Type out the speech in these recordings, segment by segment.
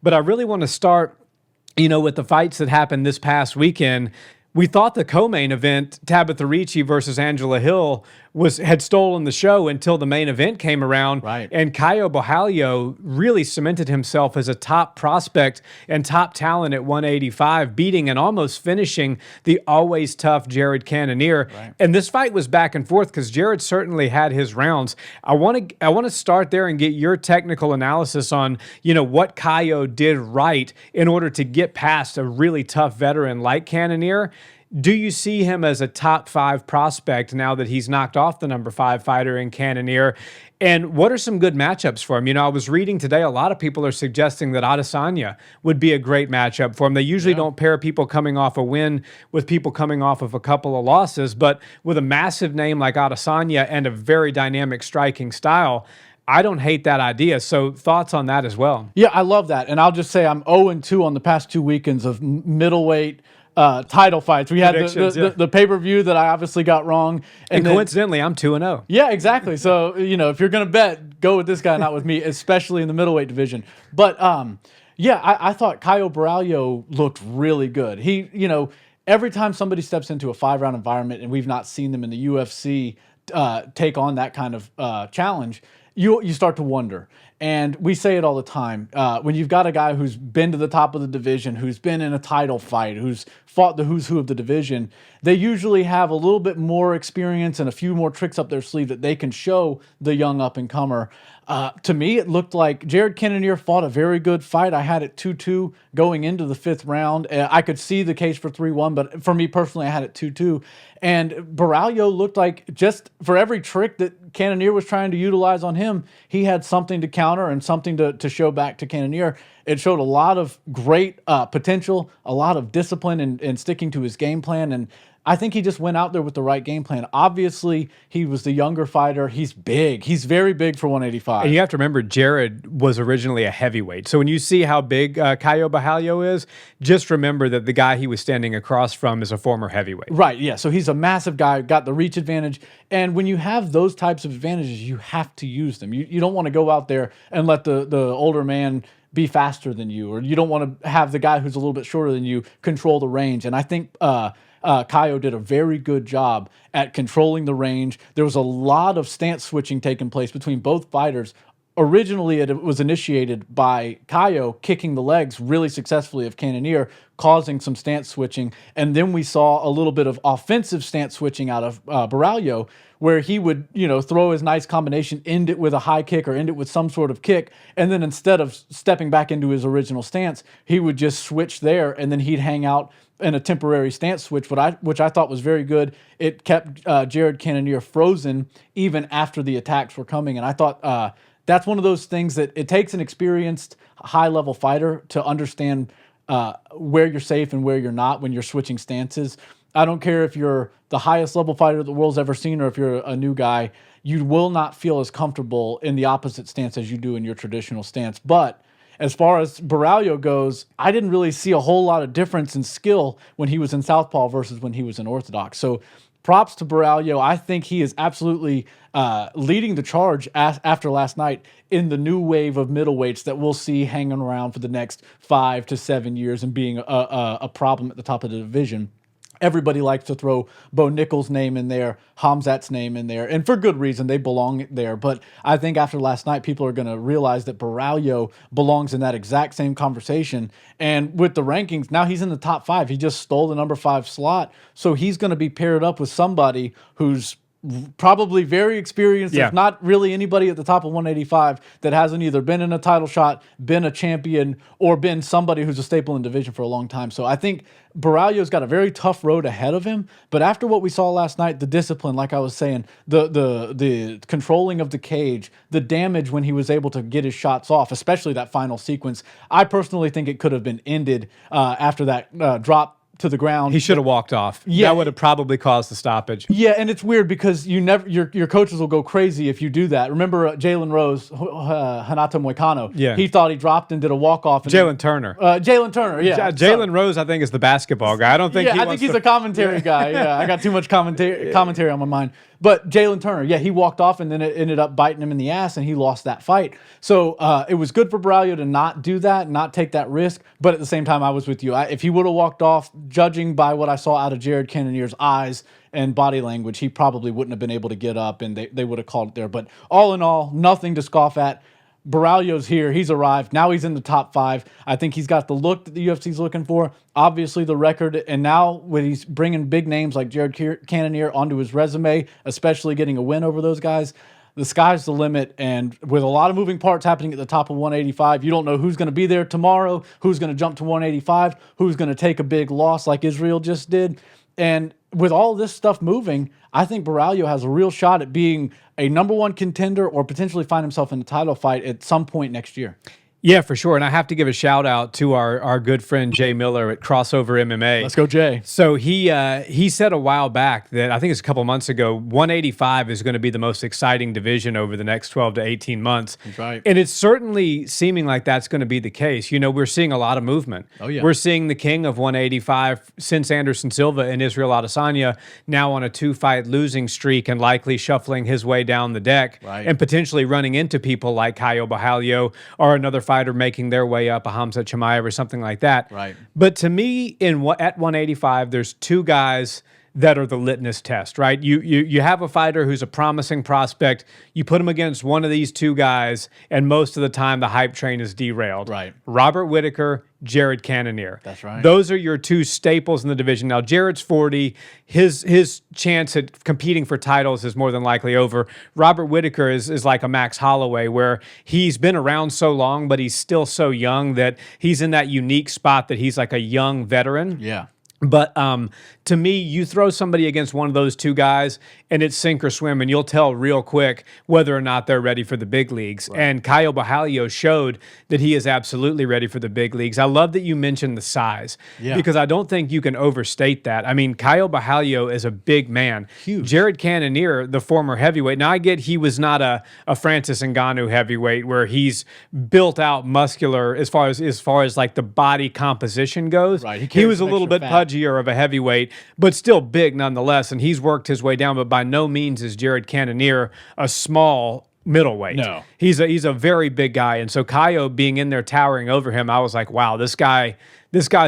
But I really want to start, with the fights that happened this past weekend. We thought the co-main event, Tabitha Ricci versus Angela Hill, had stolen the show until the main event came around. Right. And Caio Borralho really cemented himself as a top prospect and top talent at 185, beating and almost finishing the always tough Jared Cannonier. Right. And this fight was back and forth because Jared certainly had his rounds. I want to start there and get your technical analysis on, what Caio did right in order to get past a really tough veteran like Cannonier. Do you see him as a top 5 prospect now that he's knocked off the number 5 fighter in Cannonier? And what are some good matchups for him? I was reading today, a lot of people are suggesting that Adesanya would be a great matchup for him. They usually don't pair people coming off a win with people coming off of a couple of losses, but with a massive name like Adesanya and a very dynamic striking style, I don't hate that idea. So thoughts on that as well? Yeah, I love that. And I'll just say I'm 0-2 on the past 2 weekends of middleweight title fights. We had the pay-per-view that I obviously got wrong. And coincidentally, I'm 2-0. Yeah, exactly. So, if you're going to bet, go with this guy, not with me, especially in the middleweight division. But, I thought Caio Borralho looked really good. He, every time somebody steps into a 5-round environment, and we've not seen them in the UFC take on that kind of challenge, you start to wonder. And we say it all the time. When you've got a guy who's been to the top of the division, who's been in a title fight, who's fought the who's who of the division, they usually have a little bit more experience and a few more tricks up their sleeve that they can show the young up-and-comer. To me, it looked like Jared Cannonier fought a very good fight. I had it 2-2 going into the 5th round. I could see the case for 3-1, but for me personally, I had it 2-2. And Borralho looked like, just for every trick that Cannonier was trying to utilize on him, he had something to counter and something to show back to Cannonier. It showed a lot of great potential, a lot of discipline in sticking to his game plan. And I think he just went out there with the right game plan. Obviously, he was the younger fighter. He's big. He's very big for 185. And you have to remember, Jared was originally a heavyweight. So when you see how big Caio Borralho is, just remember that the guy he was standing across from is a former heavyweight. Right, yeah. So he's a massive guy, got the reach advantage. And when you have those types of advantages, you have to use them. You don't want to go out there and let the older man be faster than you, or you don't want to have the guy who's a little bit shorter than you control the range. And I think Caio did a very good job at controlling the range. There was a lot of stance switching taking place between both fighters. Originally, it was initiated by Caio kicking the legs really successfully of Cannonier, causing some stance switching. And then we saw a little bit of offensive stance switching out of Borralho, where he would, throw his nice combination, end it with a high kick or end it with some sort of kick. And then instead of stepping back into his original stance, he would just switch there, and then he'd hang out in a temporary stance switch, which I thought was very good. It kept Jared Cannonier frozen even after the attacks were coming. And I thought that's one of those things that it takes an experienced, high-level fighter to understand where you're safe and where you're not when you're switching stances. I don't care if you're the highest level fighter the world's ever seen or if you're a new guy, you will not feel as comfortable in the opposite stance as you do in your traditional stance. But as far as Borralho goes, I didn't really see a whole lot of difference in skill when he was in southpaw versus when he was in orthodox. So props to Borralho. I think he is absolutely leading the charge after last night in the new wave of middleweights that we'll see hanging around for the next 5 to 7 years and being a problem at the top of the division. Everybody likes to throw Bo Nickal's name in there, Hamzat's name in there, and for good reason. They belong there. But I think after last night, people are going to realize that Borralho belongs in that exact same conversation. And with the rankings, now he's in the top 5. He just stole the number 5 slot. So he's going to be paired up with somebody who's probably very experienced, if not really anybody at the top of 185 that hasn't either been in a title shot, been a champion, or been somebody who's a staple in division for a long time. So I think Borralho's got a very tough road ahead of him. But after what we saw last night, the discipline, like I was saying, the controlling of the cage, the damage when he was able to get his shots off, especially that final sequence, I personally think it could have been ended after that drop to the ground. He should have walked off. Yeah. That would have probably caused the stoppage. Yeah, and it's weird because your coaches will go crazy if you do that. Remember Jalen Rose, Hanato Moicano? Yeah. He thought he dropped and did a walk-off. Jalen Turner. Jalen Turner, yeah. Jalen Rose, I think, is the basketball guy. I don't think I think he's a commentary guy. Yeah, I got too much commentary on my mind. But Jalen Turner, yeah, he walked off and then it ended up biting him in the ass and he lost that fight. So it was good for Borralho to not do that, not take that risk. But at the same time, I was with you. If he would have walked off, judging by what I saw out of Jared Cannonier's eyes and body language, he probably wouldn't have been able to get up and they would have called it there. But all in all, nothing to scoff at. Borralho's here. He's arrived. Now he's in the top 5. I think he's got the look that the UFC's looking for. Obviously, the record. And now when he's bringing big names like Jared Cannonier onto his resume, especially getting a win over those guys, the sky's the limit. And with a lot of moving parts happening at the top of 185, you don't know who's going to be there tomorrow, who's going to jump to 185, who's going to take a big loss like Israel just did. And with all this stuff moving, I think Borralho has a real shot at being a #1 contender or potentially find himself in a title fight at some point next year. Yeah, for sure. And I have to give a shout out to our good friend Jay Miller at Crossover MMA. Let's go, Jay. So he said a while back that, I think it's a couple months ago, 185 is going to be the most exciting division over the next 12 to 18 months. That's right. And it's certainly seeming like that's going to be the case. You know, we're seeing a lot of movement. Oh, yeah. We're seeing the king of 185 since Anderson Silva and Israel Adesanya now on a 2-fight losing streak and likely shuffling his way down the deck and potentially running into people like Caio Borralho or another fighter making their way up, a Hamza Chimaev or something like that. Right. But to me, at 185, there's 2 guys that are the litmus test, right? You have a fighter who's a promising prospect. You put him against one of these 2 guys, and most of the time the hype train is derailed. Right. Robert Whittaker, Jared Cannonier. That's right. Those are your 2 staples in the division. Now, Jared's 40. His chance at competing for titles is more than likely over. Robert Whittaker is like a Max Holloway, where he's been around so long, but he's still so young that he's in that unique spot that he's like a young veteran. Yeah. But to me, you throw somebody against one of those 2 guys, and it's sink or swim, and you'll tell real quick whether or not they're ready for the big leagues. Right. And Caio Borralho showed that he is absolutely ready for the big leagues. I love that you mentioned the size, because I don't think you can overstate that. I mean, Caio Borralho is a big man. Huge. Jared Cannonier, the former heavyweight. Now, I get he was not a Francis Ngannou heavyweight where he's built out muscular as far as like the body composition goes. Right. He was a little bit pudgier of a heavyweight, but still big nonetheless, and he's worked his way down, but by no means is Jared Cannonier a small middleweight. No. He's a very big guy, and so Caio being in there towering over him, I was like, wow, this guy's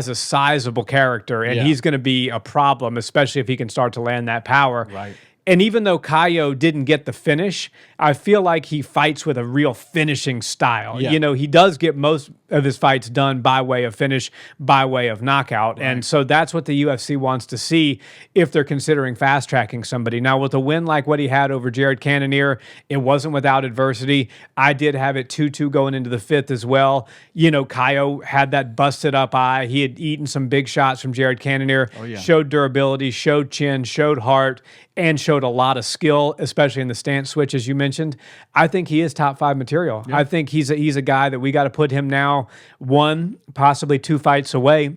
a sizable character, and he's going to be a problem, especially if he can start to land that power. Right. And even though Caio didn't get the finish, I feel like he fights with a real finishing style. Yeah. You know, he does get most of his fights done by way of finish, by way of knockout. Right. And so that's what the UFC wants to see if they're considering fast-tracking somebody. Now, with a win like what he had over Jared Cannonier, it wasn't without adversity. I did have it 2-2 going into the 5th as well. You know, Caio had that busted-up eye. He had eaten some big shots from Jared Cannonier, showed durability, showed chin, showed heart, and showed a lot of skill, especially in the stance switch, as you mentioned. I think he is top 5 material. I think he's a guy that we got to put him now 1, possibly 2 fights away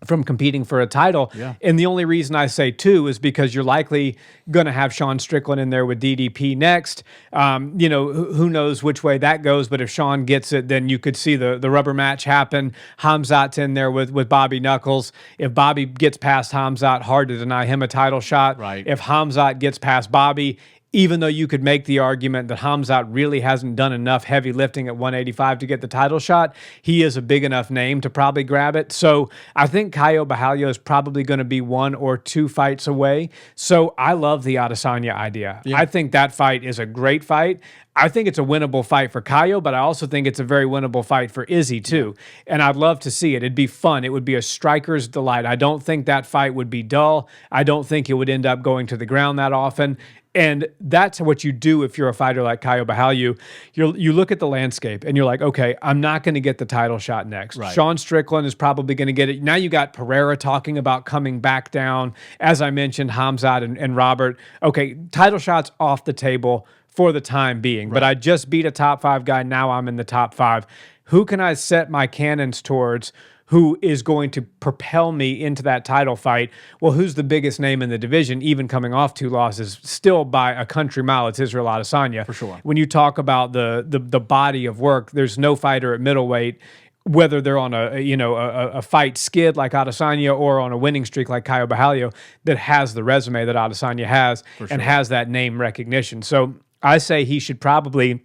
from competing for a title. Yeah. And the only reason I say 2 is because you're likely going to have Sean Strickland in there with DDP next. You know, who knows which way that goes, but if Sean gets it, then you could see the rubber match happen. Hamzat's in there with Bobby Knuckles. If Bobby gets past Hamzat, hard to deny him a title shot. Right. If Hamzat gets past Bobby, even though you could make the argument that Hamzat really hasn't done enough heavy lifting at 185 to get the title shot, he is a big enough name to probably grab it. So I think Caio Borralho is probably going to be 1 or 2 fights away. So I love the Adesanya idea. Yeah. I think that fight is a great fight. I think it's a winnable fight for Caio, but I also think it's a very winnable fight for Izzy too. And I'd love to see it. It'd be fun. It would be a striker's delight. I don't think that fight would be dull. I don't think it would end up going to the ground that often. And that's what you do if you're a fighter like Caio Borralho. You look at the landscape and you're like, okay, I'm not going to get the title shot next. Right. Sean Strickland is probably going to get it. Now you got Pereira talking about coming back down. As I mentioned, Hamzat and Robert. Okay, title shots off the table for the time being. Right. But I just beat a top 5 guy. Now I'm in the top 5. Who can I set my cannons towards who is going to propel me into that title fight. Well, who's the biggest name in the division, even coming off 2 losses? Still by a country mile, it's Israel Adesanya. For sure. When you talk about the body of work, there's no fighter at middleweight, whether they're on a fight skid like Adesanya or on a winning streak like Caio Borralho, that has the resume that Adesanya has and has that name recognition. So I say he should probably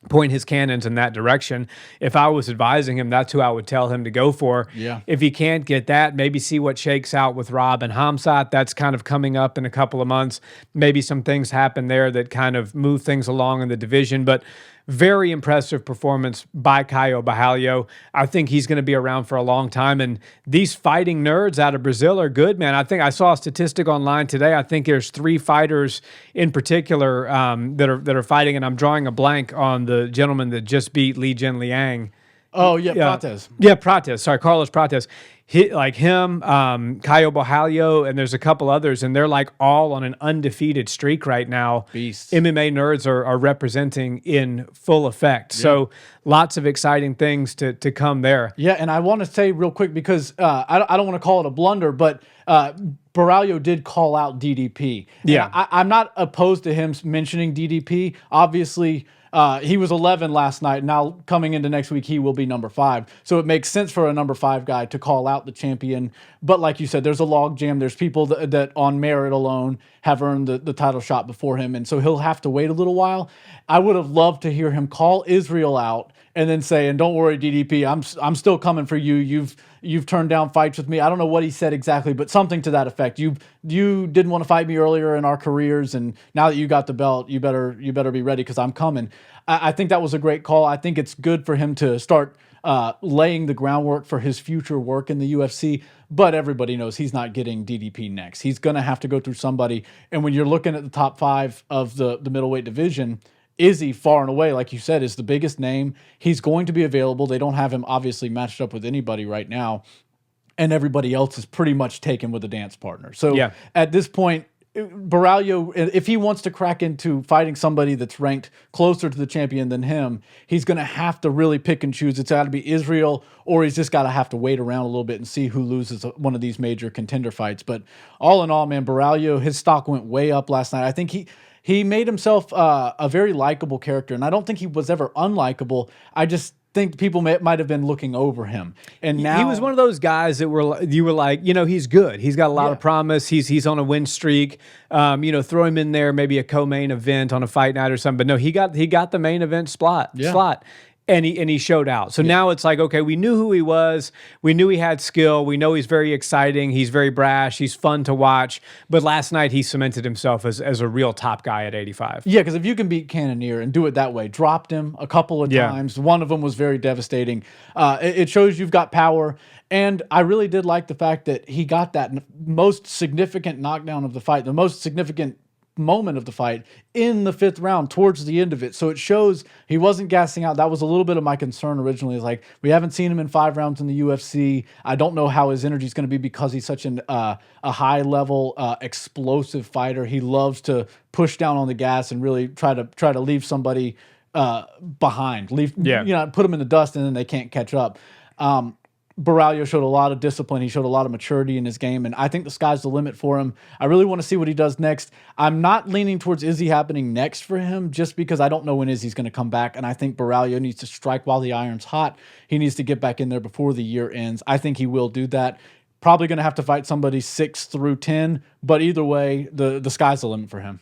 point his cannons in that direction. If I was advising him, that's who I would tell him to go for. Yeah. If he can't get that, maybe see what shakes out with Rob and Hamzat. That's kind of coming up in a couple of months. Maybe some things happen there that kind of move things along in the division. But very impressive performance by Caio Borralho. I think he's going to be around for a long time. And these fighting nerds out of Brazil are good, man. I think I saw a statistic online today. I think there's 3 fighters in particular that are fighting, and I'm drawing a blank on the gentleman that just beat Li Jinliang. Oh, yeah, Prates. Yeah, Prates. Sorry, Carlos Prates. Like him, Caio Borralho, and there's a couple others, and they're like all on an undefeated streak right now. Beasts. MMA nerds are representing in full effect. Yeah. So lots of exciting things to come there. Yeah, and I want to say real quick, because I don't want to call it a blunder, but Borralho did call out DDP. Yeah. I'm not opposed to him mentioning DDP. Obviously, he was 11 last night. Now, coming into next week, he will be number 5. So it makes sense for a number 5 guy to call out the champion. But like you said, there's a log jam. There's people that on merit alone have earned the title shot before him. And so he'll have to wait a little while. I would have loved to hear him call Israel out and then say, and don't worry, DDP, I'm still coming for you. You've turned down fights with me. I don't know what he said exactly, but something to that effect. You didn't want to fight me earlier in our careers, and now that you got the belt, you better be ready, because I'm coming. I think that was a great call. I think it's good for him to start laying the groundwork for his future work in the UFC. But everybody knows he's not getting DDP next. He's going to have to go through somebody. And when you're looking at the top 5 of the middleweight division, Izzy, far and away, like you said, is the biggest name. He's going to be available. They don't have him obviously matched up with anybody right now. And everybody else is pretty much taken with a dance partner. So yeah, at this point, Borralho, if he wants to crack into fighting somebody that's ranked closer to the champion than him, he's going to have to really pick and choose. It's got to be Israel, or he's just got to have to wait around a little bit and see who loses one of these major contender fights. But all in all, man, Borralho, his stock went way up last night. I think he made himself a very likable character, and I don't think he was ever unlikable. I just think people might have been looking over him. And now he was one of those guys that you were like, he's good. He's got a lot of promise. He's on a win streak. Throw him in there, maybe a co-main event on a fight night or something. But no, he got the main event slot. And he showed out. So now it's like, okay, we knew who he was. We knew he had skill. We know he's very exciting. He's very brash. He's fun to watch. But last night he cemented himself as a real top guy at 85. Yeah, because if you can beat Cannonier and do it that way, dropped him a couple of times. One of them was very devastating. It shows you've got power. And I really did like the fact that he got that most significant knockdown of the fight, the most significant moment of the fight in the 5th round towards the end of it. So it shows he wasn't gassing out. That was a little bit of my concern originally. Is like, we haven't seen him in 5 rounds in the UFC. I don't know how his energy is going to be, because he's such a high level explosive fighter. He loves to push down on the gas and really try to leave somebody behind, put them in the dust, and then they can't catch up. Borralho showed a lot of discipline. He showed a lot of maturity in his game, and I think the sky's the limit for him. I really want to see what he does next. I'm not leaning towards Izzy happening next for him, just because I don't know when Izzy's going to come back, and I think Borralho needs to strike while the iron's hot. He needs to get back in there before the year ends. I think he will do that. Probably going to have to fight somebody 6 through 10, but either way, the sky's the limit for him.